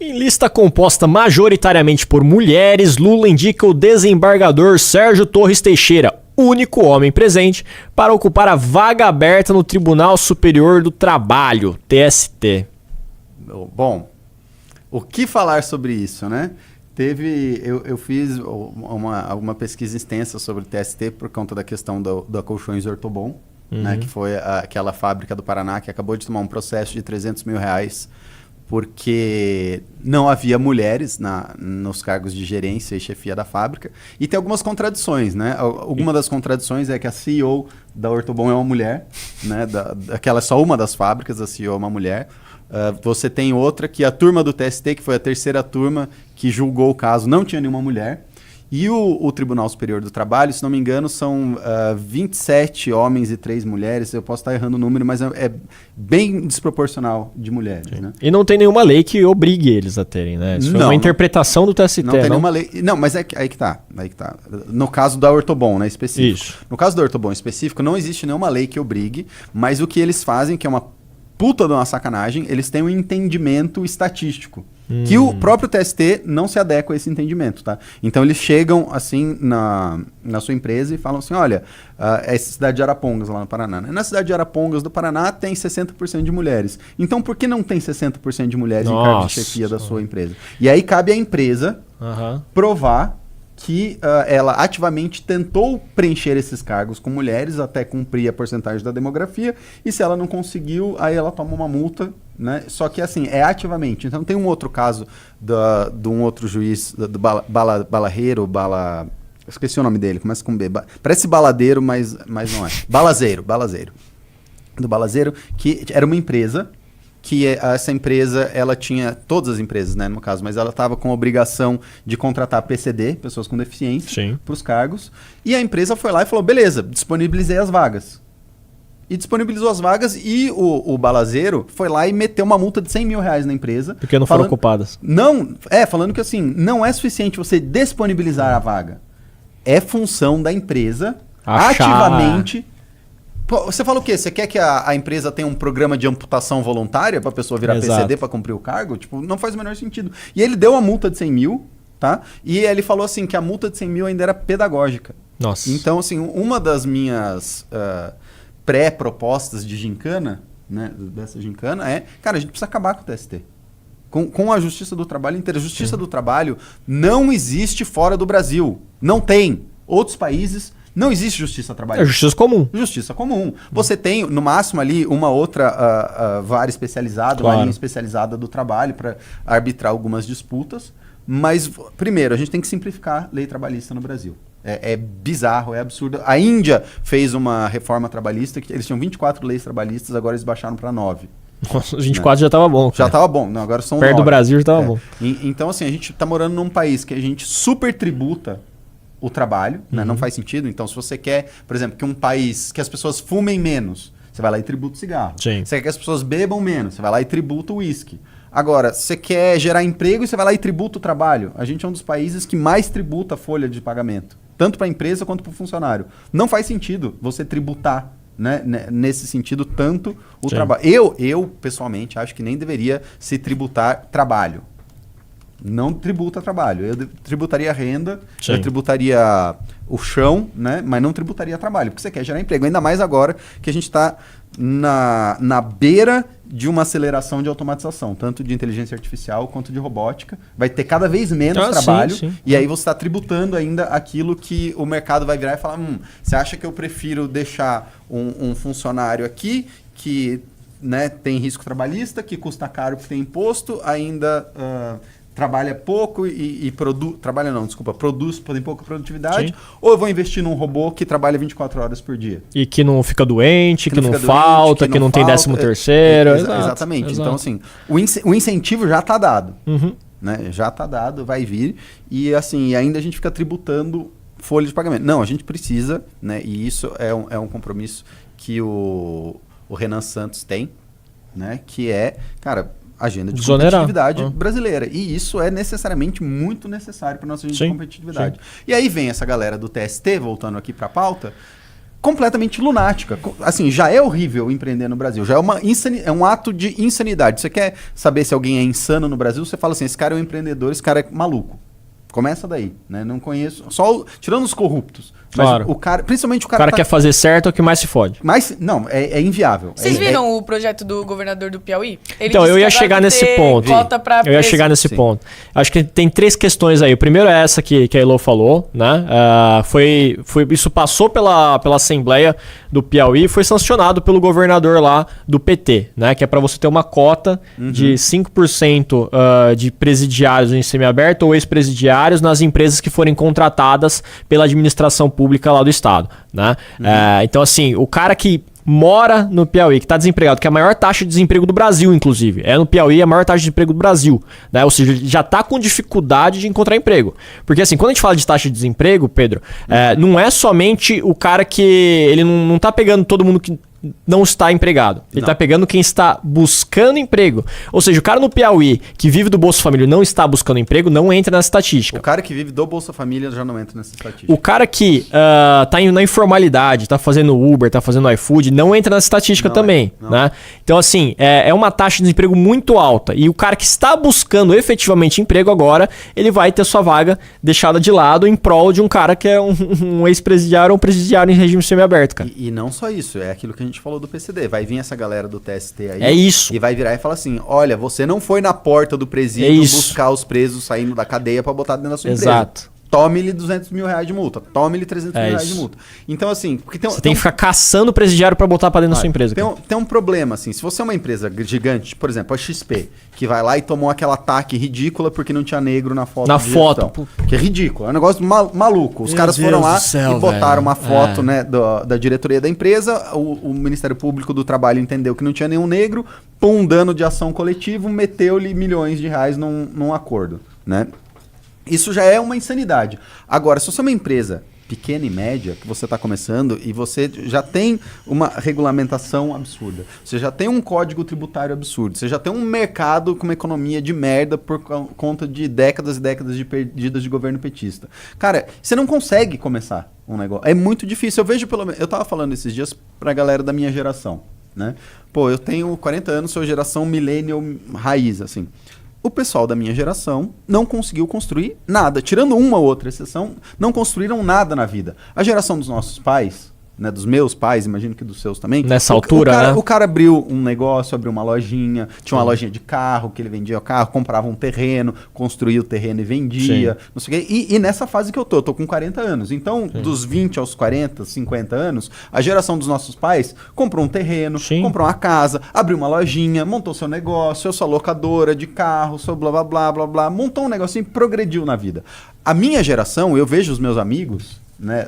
Em lista composta majoritariamente por mulheres, Lula indica o desembargador Sérgio Torres Teixeira, único homem presente, para ocupar a vaga aberta no Tribunal Superior do Trabalho, TST. Bom, o que falar sobre isso, né? Eu fiz uma pesquisa extensa sobre o TST por conta da questão da Colchões Ortobon, né? Que foi aquela fábrica do Paraná que acabou de tomar um processo de R$300 mil porque não havia mulheres nos cargos de gerência e chefia da fábrica. E tem algumas contradições, né? Alguma das contradições é que a CEO da Ortobon é uma mulher, né? Aquela é só uma das fábricas, a CEO é uma mulher. Você tem outra que a turma do TST, que foi a terceira turma que julgou o caso, não tinha nenhuma mulher. E o Tribunal Superior do Trabalho, se não me engano, são 27 homens e 3 mulheres. Eu posso estar errando o número, mas é bem desproporcional de mulheres. Né? E não tem nenhuma lei que obrigue eles a terem, né? Isso foi uma interpretação do TST. Não tem nenhuma lei. Não, mas aí que tá. No caso da Ortobon, né, específico. Isso. No caso da Ortobon específico, não existe nenhuma lei que obrigue, mas o que eles fazem, que é uma puta de uma sacanagem, eles têm um entendimento estatístico. Que o próprio TST não se adequa a esse entendimento, tá? Então eles chegam assim na sua empresa e falam assim, olha, é a cidade de Arapongas lá no Paraná. Né? Na cidade de Arapongas do Paraná tem 60% de mulheres. Então por que não tem 60% de mulheres em cargo de chefia da sua empresa? E aí cabe à empresa provar que ela ativamente tentou preencher esses cargos com mulheres até cumprir a porcentagem da demografia, e se ela não conseguiu, aí ela toma uma multa, né? Só que assim, é ativamente. Então tem um outro caso de um outro juiz, do Balareiro, esqueci o nome dele, começa com B. Parece baladeiro, mas não é. Balazeiro. Do Balazeiro, que era uma empresa que essa empresa, ela tinha, todas as empresas, né, no caso, mas ela estava com a obrigação de contratar PCD, pessoas com deficiência, para os cargos, e a empresa foi lá e falou, beleza, disponibilizei as vagas. E disponibilizou as vagas e o Balazeiro foi lá e meteu uma multa de R$100 mil na empresa. Porque não foram ocupadas. Falando que assim, não é suficiente você disponibilizar a vaga. É função da empresa ativamente... Pô, você fala o quê? Você quer que a empresa tenha um programa de amputação voluntária para a pessoa virar PCD para cumprir o cargo? Tipo, não faz o menor sentido. E ele deu uma multa de 100 mil, tá? E ele falou assim que a multa de 100 mil ainda era pedagógica. Nossa. Então, assim, uma das minhas pré-propostas de gincana, né, dessa gincana é, cara, a gente precisa acabar com o TST. Com a Justiça do Trabalho inteira. A Justiça do Trabalho não existe fora do Brasil. Não tem. Outros países... Não existe justiça trabalhista. É justiça comum. Justiça comum. Você tem, no máximo, ali uma outra vara especializada, uma linha especializada do trabalho para arbitrar algumas disputas. Mas, primeiro, a gente tem que simplificar a lei trabalhista no Brasil. É bizarro, é absurdo. A Índia fez uma reforma trabalhista, que eles tinham 24 leis trabalhistas, agora eles baixaram para 9. Nossa, os 24 já estava bom. Cara. Já estava bom. Não, agora são 9. Perto do Brasil já estava bom. Então, assim, a gente está morando num país que a gente super tributa o trabalho, né? Não faz sentido. Então, se você quer, por exemplo, que um país, que as pessoas fumem menos, você vai lá e tributa o cigarro. Sim. Você quer que as pessoas bebam menos, você vai lá e tributa o uísque. Agora, você quer gerar emprego e você vai lá e tributa o trabalho. A gente é um dos países que mais tributa a folha de pagamento, tanto para a empresa quanto para o funcionário. Não faz sentido você tributar, né, nesse sentido, tanto o trabalho. Eu, pessoalmente, acho que nem deveria se tributar trabalho. Não tributa trabalho. Eu tributaria renda, eu tributaria o chão, né? Mas não tributaria trabalho, porque você quer gerar emprego. Ainda mais agora que a gente está na beira de uma aceleração de automatização, tanto de inteligência artificial quanto de robótica. Vai ter cada vez menos trabalho, e aí você está tributando ainda aquilo que o mercado vai virar e falar, você acha que eu prefiro deixar um funcionário aqui que, né, tem risco trabalhista, que custa caro porque tem imposto, ainda... trabalha pouco e produz... Trabalha não, desculpa. Produz, tem pouca produtividade. Ou eu vou investir num robô que trabalha 24 horas por dia. E que não fica doente, que não falta, que não tem 13º. Exatamente. Exato. Então, assim, o incentivo já está dado. Né? Já está dado, vai vir. E, assim, ainda a gente fica tributando folha de pagamento. Não, a gente precisa, né? E isso é um compromisso que o Renan Santos tem, né? Que é, cara... agenda de competitividade brasileira. E isso é necessariamente muito necessário para a nossa agenda de competitividade. E aí vem essa galera do TST, voltando aqui para a pauta, completamente lunática. Assim, já é horrível empreender no Brasil. Já é, é um ato de insanidade. Você quer saber se alguém é insano no Brasil? Você fala assim, esse cara é um empreendedor, esse cara é maluco. Começa daí, né? Não conheço. Tirando os corruptos. Mas Claro. o cara, principalmente o O cara. cara quer fazer certo é o que mais se fode. Mas, não, é inviável. Vocês viram o projeto do governador do Piauí? Ele Então, disse eu que ia agora chegar vai nesse ter ponto. cota pra Eu ia preso. chegar nesse Sim. ponto. Acho que tem 3 questões aí. O primeiro é essa que a Elo falou, né? Isso passou pela Assembleia do Piauí e foi sancionado pelo governador lá do PT, né? Que é para você ter uma cota de 5% de presidiários em semiaberto ou ex-presidiários nas empresas que forem contratadas pela administração pública lá do estado, né? Então, assim, o cara que mora no Piauí, que está desempregado, que é a maior taxa de desemprego do Brasil, inclusive. É no Piauí a maior taxa de desemprego do Brasil, né? Ou seja, já está com dificuldade de encontrar emprego. Porque assim, quando a gente fala de taxa de desemprego, Pedro, não é somente o cara que... Ele não está pegando todo mundo que não está empregado. Ele está pegando quem está buscando emprego. Ou seja, o cara no Piauí que vive do Bolsa Família e não está buscando emprego, não entra nessa estatística. O cara que vive do Bolsa Família já não entra nessa estatística. O cara que tá na informalidade, tá fazendo Uber, tá fazendo iFood, não entra nessa estatística também, né? Então, assim, é uma taxa de desemprego muito alta. E o cara que está buscando efetivamente emprego agora, ele vai ter sua vaga deixada de lado em prol de um cara que é um ex-presidiário ou um presidiário em regime semiaberto, cara. E não só isso, é aquilo que a gente falou do PCD. Vai vir essa galera do TST aí. É isso. E vai virar e falar assim: olha, você não foi na porta do presídio buscar os presos saindo da cadeia pra botar dentro da sua empresa. Exato. Tome-lhe 200 mil reais de multa. Tome-lhe 300 mil reais de isso. multa. Então, assim... Porque Você tem que ficar caçando o presidiário pra botar pra dentro da sua empresa. cara. Tem um problema, assim. Se você é uma empresa gigante, por exemplo, a XP, que vai lá e tomou aquela ataque ridícula porque não tinha negro na foto. Na de foto, gestão. pô. Que é ridículo. É um negócio maluco. Os Meu caras foram Deus lá do céu, e botaram velho. uma foto, né, da diretoria da empresa. O Ministério Público do Trabalho entendeu que não tinha nenhum negro. Um dano de ação coletivo, meteu-lhe milhões de reais num acordo, né? Isso já é uma insanidade. Agora, se você é uma empresa pequena e média, que você está começando e você já tem uma regulamentação absurda, você já tem um código tributário absurdo, você já tem um mercado com uma economia de merda por conta de décadas e décadas de perdidas de governo petista. Cara, você não consegue começar um negócio. É muito difícil. Eu vejo eu tava falando esses dias pra galera da minha geração, né? Pô, eu tenho 40 anos, sou geração millennial raiz, assim. O pessoal da minha geração não conseguiu construir nada. Tirando uma ou outra exceção, não construíram nada na vida. A geração dos nossos pais, né, dos meus pais, imagino que dos seus também. Nessa altura, cara, né? O cara abriu um negócio, abriu uma lojinha, tinha uma lojinha de carro, que ele vendia o carro, comprava um terreno, construía o terreno e vendia, não sei o quê. E nessa fase que eu tô com 40 anos. Então, dos 20 aos 40, 50 anos, a geração dos nossos pais comprou um terreno, comprou uma casa, abriu uma lojinha, montou seu negócio, sua locadora de carro, seu blá blá blá blá blá, montou um negocinho e progrediu na vida. A minha geração, eu vejo os meus amigos, né,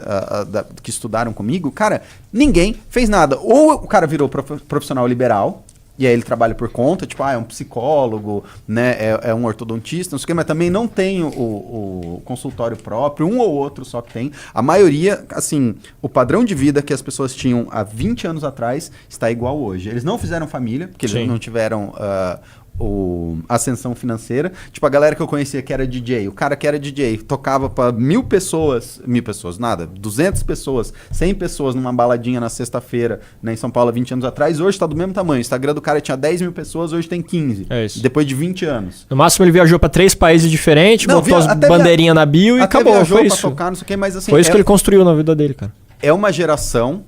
que estudaram comigo, cara, ninguém fez nada. Ou o cara virou profissional liberal, e aí ele trabalha por conta, tipo, é um psicólogo, né, é um ortodontista, não sei o que, mas também não tem o consultório próprio, um ou outro só que tem. A maioria, assim, o padrão de vida que as pessoas tinham há 20 anos atrás está igual hoje. Eles não fizeram família, porque eles não tiveram... ascensão financeira. Tipo, a galera que eu conhecia que era DJ, o cara que era DJ tocava pra 1.000 pessoas, 1.000 pessoas, nada, 200 pessoas, 100 pessoas numa baladinha na sexta-feira, né, em São Paulo, há 20 anos atrás, hoje tá do mesmo tamanho. O Instagram do cara tinha 10.000 pessoas, hoje tem 15. É isso. Depois de 20 anos. No máximo ele viajou pra 3 países diferentes, Não, botou as bandeirinhas na bio e até acabou. viajou Foi pra isso. tocar, não sei o que, mas assim... Foi isso que ele construiu na vida dele, cara. É uma geração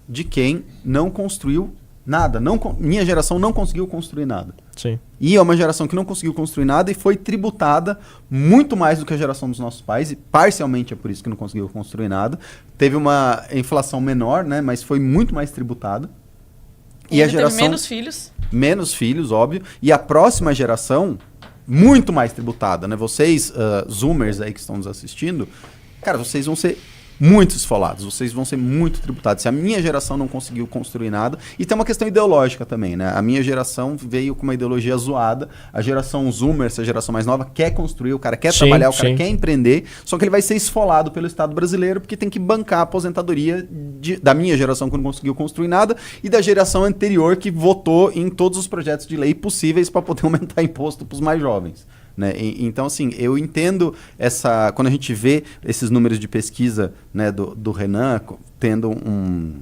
de quem não construiu nada. Minha geração não conseguiu construir nada. Sim. E é uma geração que não conseguiu construir nada e foi tributada muito mais do que a geração dos nossos pais, e parcialmente é por isso que não conseguiu construir nada. Teve uma inflação menor, né, mas foi muito mais tributada. E a geração... teve menos filhos. Menos filhos, óbvio. E a próxima geração, muito mais tributada, né? Vocês, zoomers aí que estão nos assistindo, cara, vocês vão ser muito esfolados, vocês vão ser muito tributados. Se a minha geração não conseguiu construir nada, e tem uma questão ideológica também, né? A minha geração veio com uma ideologia zoada, a geração zoomer, essa geração mais nova, quer construir, o cara quer trabalhar, o cara quer empreender, só que ele vai ser esfolado pelo Estado brasileiro porque tem que bancar a aposentadoria da minha geração que não conseguiu construir nada e da geração anterior que votou em todos os projetos de lei possíveis para poder aumentar imposto para os mais jovens. né? Então, assim, eu entendo quando a gente vê esses números de pesquisa, né, do Renan tendo um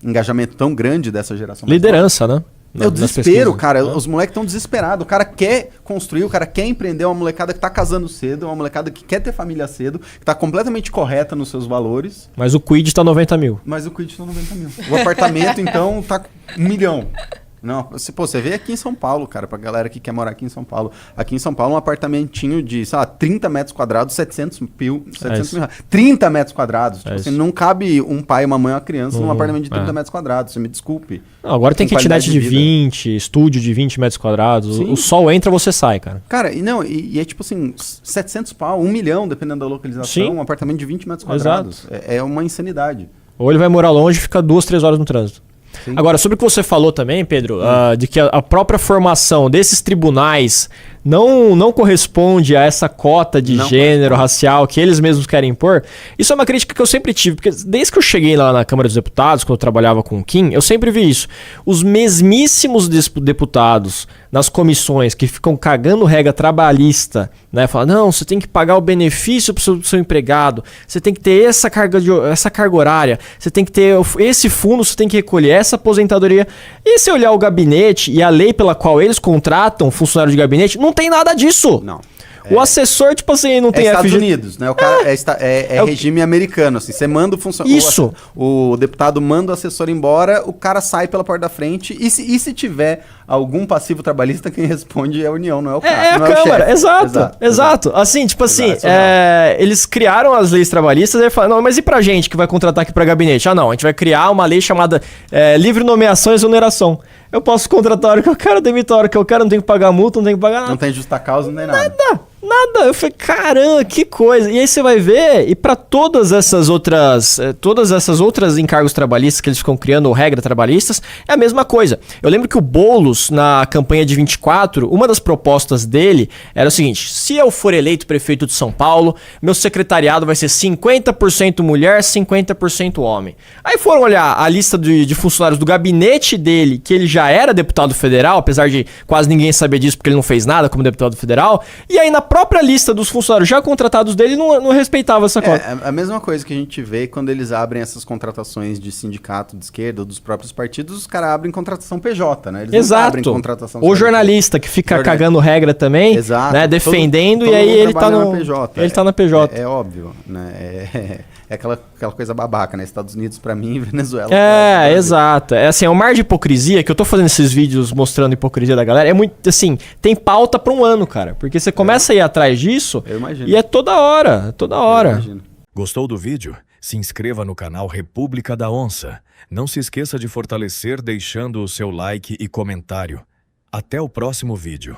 engajamento tão grande dessa geração. Liderança, né? É o Nas desespero, pesquisas, cara. né? Os moleques estão desesperados. O cara quer construir, o cara quer empreender. Uma molecada que tá casando cedo, uma molecada que quer ter família cedo, que tá completamente correta nos seus valores. Mas o Quid tá 90 mil. Mas o Quid tá 90 mil. O apartamento, então, tá 1 milhão. Não, você vê aqui em São Paulo, cara, pra galera que quer morar aqui em São Paulo. Aqui em São Paulo, um apartamentinho de, sei lá, 30 metros quadrados, 700 mil reais. 30 metros quadrados. Tipo assim, não cabe um pai, uma mãe e uma criança num apartamento de 30 metros quadrados. Você me desculpe. Não, agora tem kitnet de 20, estúdio de 20 metros quadrados. Sim. O sol entra, você sai, cara. Cara, e é tipo assim, 700 pau, 1 milhão, dependendo da localização. Sim. Um apartamento de 20 metros quadrados. É uma insanidade. Ou ele vai morar longe e fica 2, 3 horas no trânsito. Sim. Agora, sobre o que você falou também, Pedro, de que a própria formação desses tribunais não corresponde a essa cota de gênero, racial que eles mesmos querem impor, isso é uma crítica que eu sempre tive, porque desde que eu cheguei lá na Câmara dos Deputados, quando eu trabalhava com o Kim, eu sempre vi isso. Os mesmíssimos deputados nas comissões que ficam cagando regra trabalhista, né? Falam, não, você tem que pagar o benefício pro seu empregado, você tem que ter essa carga horária, você tem que ter esse fundo, você tem que recolher essa aposentadoria. E se olhar o gabinete e a lei pela qual eles contratam funcionário de gabinete, não tem nada disso. Não. O assessor, tipo assim, não tem Estados FG... Unidos, né? O cara é regime americano, assim. Você manda o funcionário. Isso. O deputado manda o assessor embora, o cara sai pela porta da frente. E se tiver algum passivo trabalhista, quem responde é a União, não é o cara. É a não Câmara, é o exato. Assim, tipo assim, eles criaram as leis trabalhistas e falaram, não, mas e pra gente que vai contratar aqui pra gabinete? Ah, não, a gente vai criar uma lei chamada livre nomeação e exoneração. Eu posso contratar a hora que eu quero, demitir a hora que eu quero, não tenho que pagar multa, não tenho que pagar nada. Não tem justa causa, não tem nada. Nada. Eu falei, caramba, que coisa. E aí você vai ver, e para todas essas outras encargos trabalhistas que eles ficam criando, ou regras trabalhistas, é a mesma coisa. Eu lembro que o Boulos, na campanha de 24, uma das propostas dele era o seguinte: se eu for eleito prefeito de São Paulo, meu secretariado vai ser 50% mulher, 50% homem. Aí foram olhar a lista de funcionários do gabinete dele, que ele já era deputado federal, apesar de quase ninguém saber disso porque ele não fez nada como deputado federal, e aí na própria lista dos funcionários já contratados dele não respeitava essa cota. É a mesma coisa que a gente vê quando eles abrem essas contratações de sindicato de esquerda ou dos próprios partidos, os caras abrem contratação PJ, né? Eles não abrem contratação ou jornalista que fica cagando regra também, né? Defendendo, todo e aí ele tá no PJ. Ele tá na PJ. É óbvio, né? É aquela coisa babaca, né? Estados Unidos pra mim e Venezuela. Exato. É assim, é um mar de hipocrisia, que eu tô fazendo esses vídeos mostrando a hipocrisia da galera. É muito, assim, tem pauta pra um ano, cara. Porque você começa a ir atrás disso e é toda hora. Gostou do vídeo? Se inscreva no canal República da Onça. Não se esqueça de fortalecer deixando o seu like e comentário. Até o próximo vídeo.